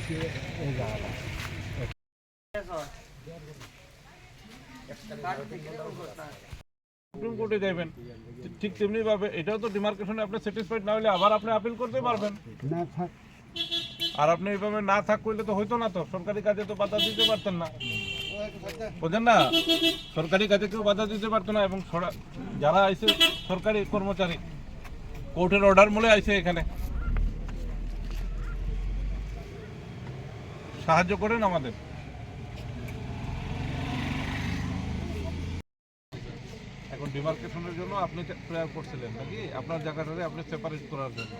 হচ্ছে এই জায়গাটা। সুপ্রিম কোর্টে যাবেন, ঠিক তেমনি ভাবে এটাও তো ডিমার্কেশনে আপনি স্যাটিসফাইড না হলে আবার আপনি আপিল করতে পারবেন। না থাক, আর আপনি এইভাবে না থাক করলে তো হইতো না, তো সরকারি কাজে তো বাধা দিতে পারতেন না, বুঝলেন না? সরকারি কাজে কেউ বাধা দিতে পারতো না। এবং যারা আইছে সরকারি কর্মচারী কোর্টের অর্ডার মূলে আইছে, এখানে সাহায্য করেন আমাদের। এখন ডিমার্কেশনের জন্য আপনি প্রেয়ার করছিলেন নাকি আপনার জায়গাটারে আপনি সেপারেট করার জন্য,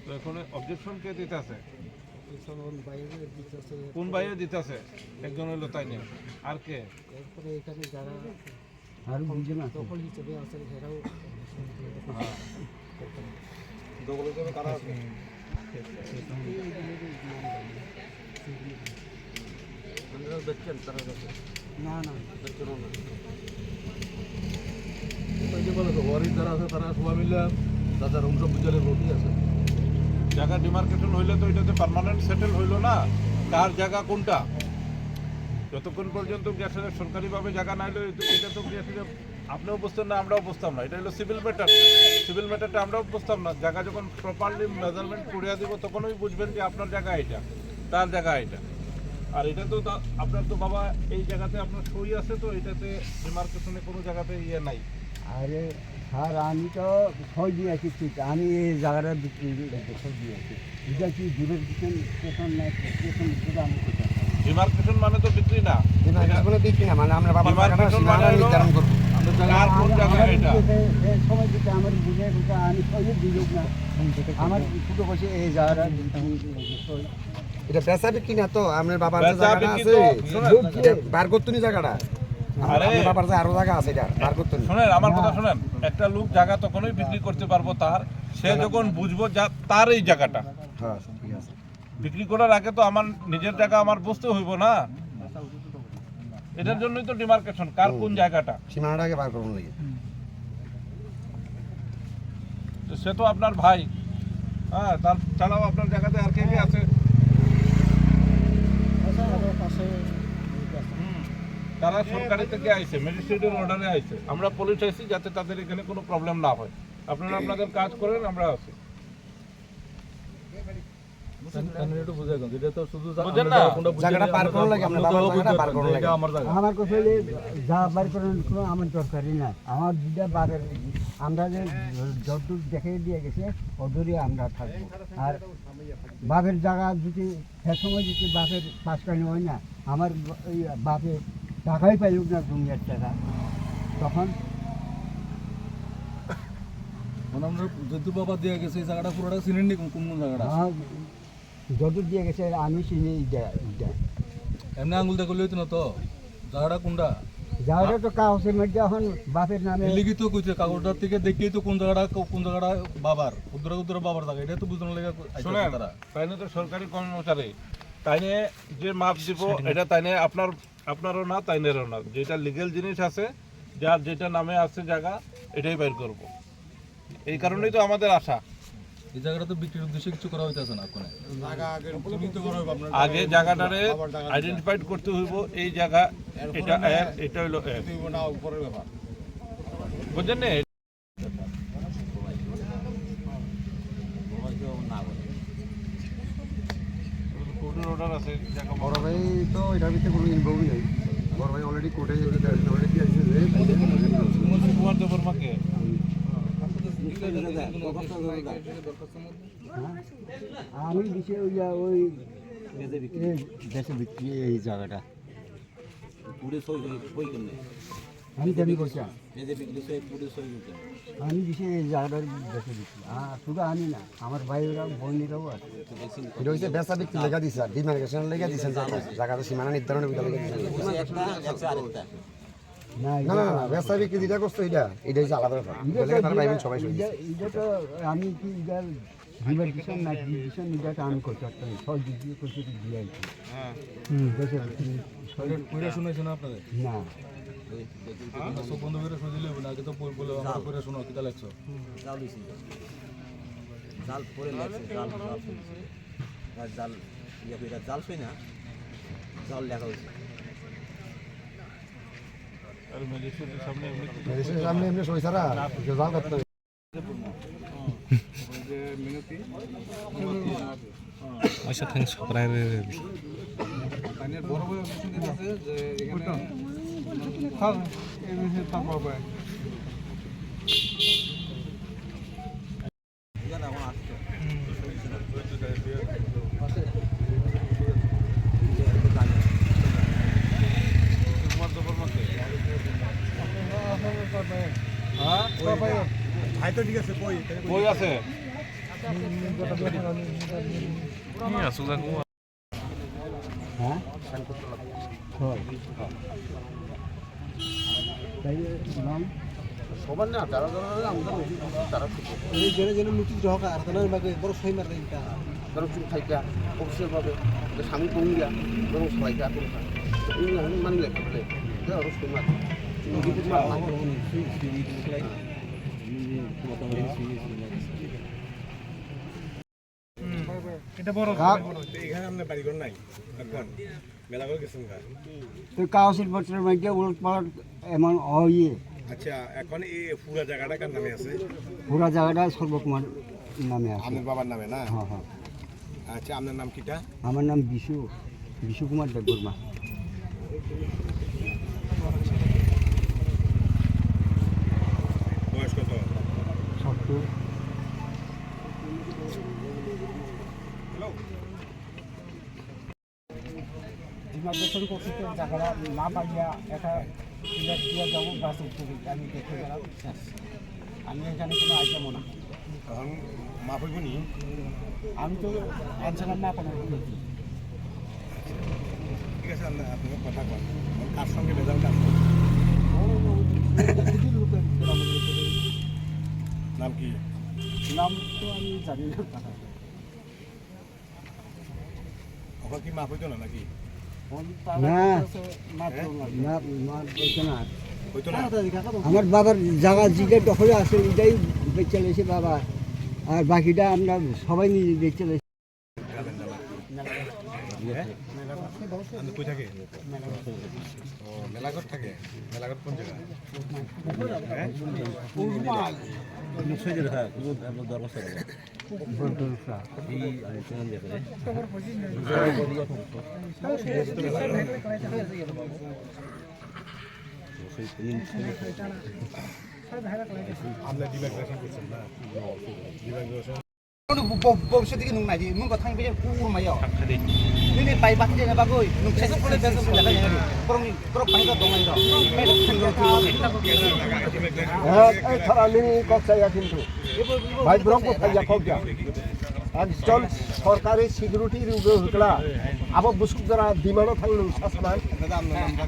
তো এখন অবজেকশন কে দিতেছে? কোন বাইরে দিতেছে? একজন হইলো, তাই নিয়ে আর কে? এরপরে এখানে যারা আরো দুজন আছে দখল হিসেবে আছে, সেটাও দখল হিসেবে কারা আছে? না না যারা আছে তারা সবাই মিলে তাদের অংশ বিচারের রোটি আছে। জায়গা ডিমার্কেশন হইলে তো এটাতে পার্মানেন্ট সেটেল হইলো না, কার জায়গা কোনটা। যতক্ষণ পর্যন্ত গ্যাসের সরকারিভাবে জায়গা না হইলো এটা তো গ্যাসের আপনিও বুঝতেন না, আমরাও বুঝতাম না। এটা হলো সিভিল ম্যাটার, সিভিল ম্যাটারটা আমরাও বুঝতাম না। জায়গা যখন প্রপারলি মেজারমেন্ট করিয়া দিব তখনই বুঝবেন যে আপনার জায়গা এটা, তার জায়গা এটা। আর এটা তো আপনার তো বাবা এই জায়গাতে আপনার সই আছে, তো এটাতে ডিমার্কেশনে কোনো জায়গাতে ইয়ে নাই। আরে স্যার, আমি তো সই দিয়েছি, ঠিক আমি এই জায়গাটা সই দিয়েছি। এটা কি দূরের স্টেশন না স্টেশন, সেটা আমি কোথায়? ডিমার্কেশন মানে তো বিক্রি না, বিক্রি না, মানে আমরা ডিমার্কেশন মানে নির্ধারণ করব কার কোন জায়গা এটা। এই সময় যেটা আমার বুঝে আমি সই দিই না, আমার ছোটো বসে এই জায়গাটা এটা বেচা বিক্রি না তো, আপনার বাবার বেচা জায়গাটা বিক্রি আছে তো এটা বার করতুনি জায়গাটা। আরে আপনার বাবার যে আরো জায়গা আছে এটা বার করতুনি। শুনেন আমার কথা শুনেন, একটা লোক জায়গা তখনই বিক্রি করতে পারবো তার, সে যখন বুঝবো তার এই জায়গাটা। হ্যাঁ ঠিক আছে। বিক্রি করার আগে তো আমার নিজের জায়গা আমার বুঝতে হইব না। এটার জন্যই তো ডিমার্কেশন, কার কোন জায়গাটা সীমানাটাকে বার করুন লাগে। তো সে তো আপনার ভাই, হ্যাঁ, তার ছাড়াও আপনার জায়গাতে আর কে কে আছে? তারা সরকারি থেকে আইছে, ম্যাজিস্ট্রেটের অর্ডারে আইছে, আমরা পুলিশ আইছি যাতে তাদের এখানে কোনো প্রবলেম না হয়। আপনারা আপনাদের কাজ করেন, আমরা আছি। বুঝেন না? জায়গাটা বার করুন লাগে, আপনার বাবার জায়গাটা বার করুন লাগে। আমার কথা হলে যা বার করার কোনো আমার দরকারই নাই। আমার যেটা বারের আমরা যে যতটুকু দেখে দিয়ে গেছে ওদেরই আমরা থাকবো। আর বাপের জায়গা যদি সে সময় যদি বাপের পাঁচকানি হয় না, আমার ওই বাপে টাকাই পাইল না, দুনিয়ার টাকা, তখন আমরা যদু বাবা দিয়ে গেছে এই জায়গাটা পুরোটা চিনেন নি? কোন জায়গাটা যত দিয়ে গেছে আমি চিনি। এমনি আঙুল দেখলে হইতো না তো, জায়গাটা কোনটা? জায়গাটা তো কাগজের মধ্যে এখন বাপের নামে লিখিত কইছে, কাগজটার থেকে দেখেই তো কোন জায়গাটা বাবার, উদ্দরা বাবার জায়গা, এটা তো বুঝতে লাগে। শোনেন, তাইনে তো সরকারি কর্মচারী, তাইনে যে মাপ দিব এটা তাইনে আপনারও না, তাইনেরও না। যেটা লিগেল জিনিস আছে, যার যেটা নামে আছে জায়গা, এটাই বের করব। এই কারণেই তো আমাদের আশা। এই জায়গাটা তো বিক্রির উদ্দেশ্যে কিছু করা হইতেছে না। আগে জায়গাটারে আইডেন্টিফাইড করতে হইব, এই জায়গা এটা এটা হইলো বুঝছেন না? কোর্টের অর্ডার আছে, বড় ভাই তো এটার ভিতরে কোনো ইনভলভ নেই। বড় ভাই অলরেডি কোর্টে অলরেডি আসছে। কুমার দেববর্মাকে আমি দিছি ওই দেশে বিক্রি এই জায়গাটা আমি জানি করছি। আমি দিছি এই জায়গাটার দেশে বিক্রি, শুধু আমি না, আমার ভাইয়েরাও বোনেরাও আছে। এটা হচ্ছে বেচা বিক্রি লেখা দিছে, আর ডিমার্কেশন লেখা দিছেন জায়গাটা সীমানা নির্ধারণের ভিতরে লেখা দিছেন। না না না না, বেচা বিক্রি যেটা করছো এটা হচ্ছে আলাদা ব্যাপার। তারা ভাইবেন সবাই শুনছে। এটা তো আমি কি এটার ডিমার্কেশন না ডিভিশন, এটা তো আমি করতে পারতাম, সব দিয়ে করতে দিয়ে আইছি। দেশে পড়ে শুনেছেন আপনাদের? না সব বন্ধু করে শুনে দিলে আগে তো বলে আমরা করে শোনো কিতা লাগছো। জাল পরে লাগছে, জাল জাল এটা জাল ছই না জাল লেখা হয়েছে আর ম্যাজিস্ট্রেটের সামনে এমনি কিছু মেডিসিনের সামনে এমনি সই ছাড়া জাল করতে হবে। আচ্ছা থ্যাংকস প্রাইভেট বড় বড় অপশন আছে যে এখানে এখন আসছে তোমার দোকান মধ্যে ভাই তো ঠিক আছে কই কই আছে হ্যাঁ হয় তাই নাম সবার না যারা যারা আমরা তারা এই জেনে জেনে নতুন গ্রাহক আর তাদের বাগে বড় সই মার দেন তা যারা চুপ থাইকা অফিসিয়ালভাবে স্বামী কমিয়া এবং সবাইকে আকুল খায় এই মানি লেখা বলে আরো সই মার এখানে আমরা বাড়িঘর নাই এখন মেলা করে গেছেন গা তো কাউন্সিল ভোটের মধ্যে উলট পালট এমন হয় আচ্ছা এখন এই পুরা জায়গাটা কার নামে আছে পুরা জায়গাটা সর্বকুমার নামে আছে আপনার বাবার নামে না হ্যাঁ হ্যাঁ আচ্ছা আপনার নাম কিটা আমার নাম বিশু কুমার দেববর্মা বয়স কত 70 ডিমার্কেশন করতে জায়গাটা না পাইয়া একটা সিলেক্ট দিয়ে যাবো বাস উঠতে আমি দেখে গেলাম আমি এখানে কোনো আইটেমও না এখন মাপ হইব নি আমি তো আনছিলাম না কোনো ঠিক আছে আপনার কথা কন কার সঙ্গে রেজাল্ট কাজ নাম কি নাম তো আমি জানি না ওখানে কি মাপ হইতো না নাকি হইতো না আমার বাবার জায়গা যেটা দখলে আছে এটাই বেচে লেছে বাবা আর বাকিটা আমরা সবাই নিজে বেচে লেছি আপনি কই থাকে ও মেলাঘর থাকে মেলাঘর কোন জায়গা আপনার ডিমার্কেশন করছেন না ডিমার্কেশন ভবিষ্যতে কি নুন নাই নুন কথা থাকবে কুরমাইও ini pai bak je ba goi nuk chese pole besa pole la ya korong korong pani da domai da এই থারালি কক্সাইয়া কিন্তু ভাই ব্রহ্ম খাইয়া কগা একজন সরকারি সিকিউরিটির উপরে হকলা আবার বুসুক যারা ডিমান্ড থাকলো সাসমান দাদা আপনার নামটা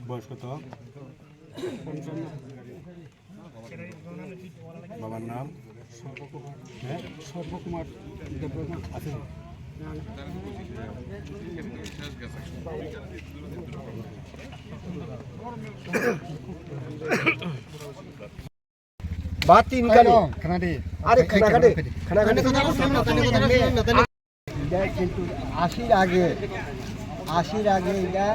বয়স কত বাবার নাম সর্বকুমার দেববর্মা আছে বা তিন কানি আরে খানা কাটে খানা কাটে কিন্তু 80 আগে এটা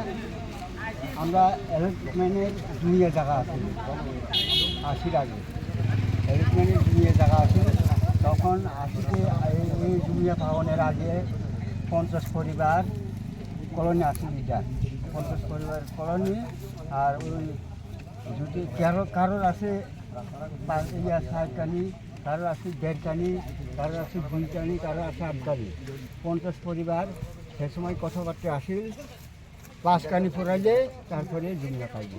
আমরা অ্যারেঞ্জমেন্টের দুনিয়া জায়গা আছে 80 আগে অ্যারেঞ্জমেন্টের দুনিয়া জায়গা আছে তখন 80-তে এই দুনিয়া ভবনের আগে 50 পরিবার কলোনি আছে এটা 50 পরিবার কলোনি আর ওই যদি কারোর আছে 60 কানি কারোর আছে 1.5 কানি কারোর আছে 2 কানি কারোর আছে 8 কানি 50 পরিবার সে সময় কথাবার্তা আসিল 5 কানি পড়াইলে তারপরে দুনিয়া পাইব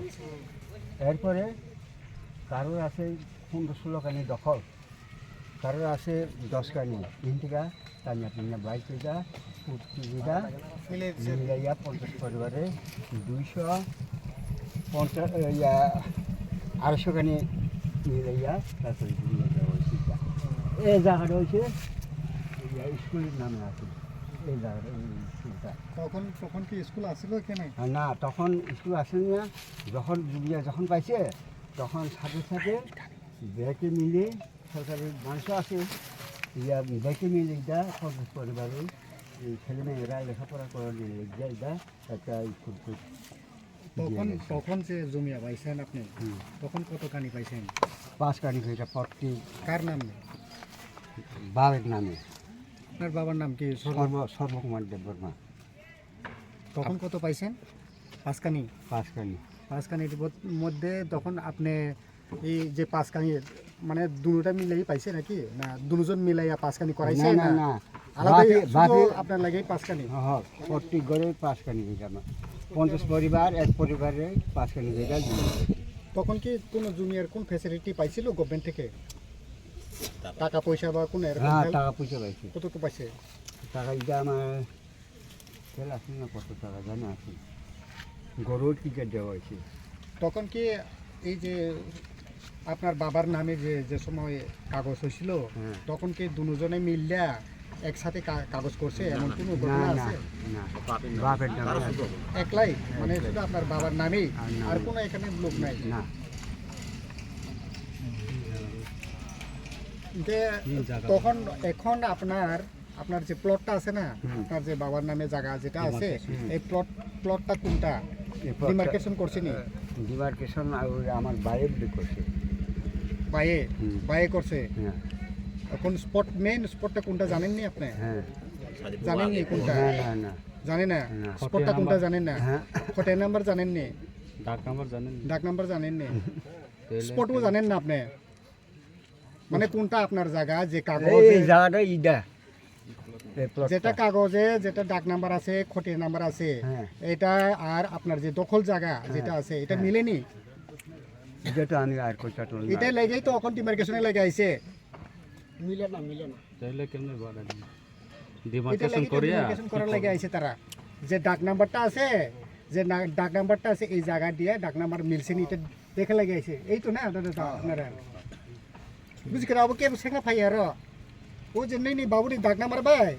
এরপরে কারোর আছে 15-16 কানি দখল কারোর আছে 10 কানি তিনটিকা টানিয়া 22টা পুটিটা মিলাইয়া 50 পরিবারে 250 কানি মিলাইয়া তারপরে দুনিয়া দেওয়া হয়েছে এই জায়গাটা হয়েছে স্কুলের নামে আছে এই জায়গাটা এই স্কুলটা। তখন কি স্কুল আসছিল এখানে? না তখন স্কুল আসেনি না, যখন পাইছে তখন সাথে সাথে ব্যাকে মিলে সরকারি মানুষ আছে ব্যাকে মিলে এটা সরকার পরিবারে এই ছেলেমেয়েরা লেখাপড়া করার এটা একটা স্কুল তখন যে জমিয়া পাইছেন আপনি, তখন কত কানি পাইছেন? 5 কানি এটা 40 কার নামে? বাবের নামে, আপনার বাবার নাম কি? সর্বকুমার দেব বর্মা। তখন কত পাইছেন? 5 কানি। 5 কানি 5 কানির মধ্যে তখন আপনি এই যে 5 কানি মানে দুটোটা মিলাই পাইছে নাকি, না দুজন মিলাইয়া 5 কানি করাইছে? না না আলাদা বাপে আপনার লাগে 5 কানি? হ্যাঁ প্রত্যেক ঘরে 5 কানি এটা 50 পরিবার, এক পরিবারে 5 কানি এটা। তখন কি কোনো জুনিয়র কোন ফ্যাসিলিটি পাইছিল গভর্নমেন্ট থেকে? টাকা পয়সা বা কোনো এরকম হ্যাঁ help? টাকা পয়সা পাইছে, কতটুকু পাইছে? টাকা এটা আমার খেলা আছে না কত টাকা জানা আছে, গরুর টিকিট দেওয়া হয়েছে। তখন কি এই যে আপনার বাবার নামে যে সময় কাগজ হয়েছিল, হ্যাঁ। তখন কি দুজনে মিললা একসাথে কাগজ করছে এমন কোনো না ঘটনা না আছে? না বাপের নামে আছে। একলাই মানে শুধু আপনার বাবার নামেই, আর নামে। আর কোনো এখানে লোক নাই? না যে তখন এখন আপনার যে প্লটটা আছে না, আপনার যে বাবার নামে জায়গা যেটা আছে, এই প্লটটা কোনটা ডিমার্কেশন করছে নি? ডিমার্কেশন আমার বাইরের দিক করছে। বাইয়ে করছে। হ্যাঁ এখন মেইন স্পটটা কোনটা জানেননি আপনি? হ্যাঁ জানেননি কোনটা? না না না জানেন না? না। স্পটটা কোনটা জানেন না? হ্যাঁ। হোটেল নাম্বার জানেননি? ডাক নাম্বার জানেন? ডাক নাম্বার জানেননি? স্পটও জানেন না আপনি? মানে কোনটা আপনার জায়গা যে কাগজে, এই জায়গাটা ইডা এই প্লটটা। যেটা কাগজে যেটা ডাক নাম্বার আছে, খতিয়ান নাম্বার আছে, হ্যাঁ। এটা আর আপনার যে দখল জায়গা যেটা আছে এটা মিলেনি? এটা তো আমি আর কোথাও তো এটা লেগেই তো এখন ডিমার্কেশনে লেগে আইছে। তাহলে কেমনে বলেন? এটা ডিমার্কেশন লেগে করিয়া ডিমার্কেশন করার লেগে আইছে তারা। যে ডাক নাম্বারটা আছে, ডাক নাম্বারটা আছে এই জায়গা দিয়ে ডাক নাম্বার মিলছে নি, এটা দেখে লেগে আইছে। এই তো না আপনারা বুঝি করে আবু কে সেঙ্গা ফাই আর ও যে নেই বাবুরি ডাক নাম্বার বাই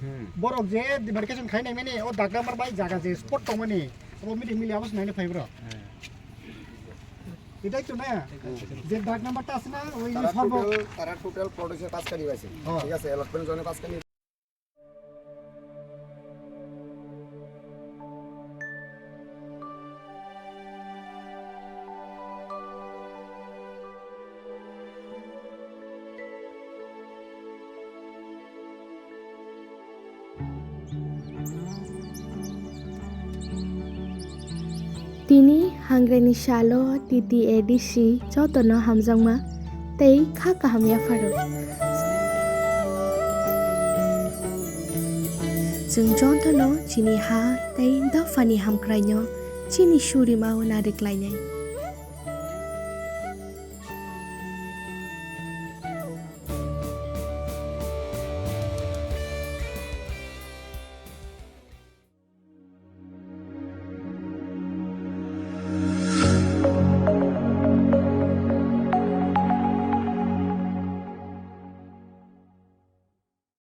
বরক যে ডিমার্কেশন খাই নাই মানে ও ডাক নাম্বার বাই জায়গা যে স্পট তো মানে ও মিটি মিলি আবাস নাই না ফাইব্র। এটাই তো না যে ডাক নাম্বারটা আছে না ওই তারা টোটাল প্লট হচ্ছে 5 কানি পাইছে, ঠিক আছে? অ্যালটমেন্ট জন্য 5 কানি। Tini hangreni shalo titi edisi jotono hamjangma tei kha kahamya faro. Jeng jotono chini ha tei dafani hamkrainyo chini shuri mau narik lainai.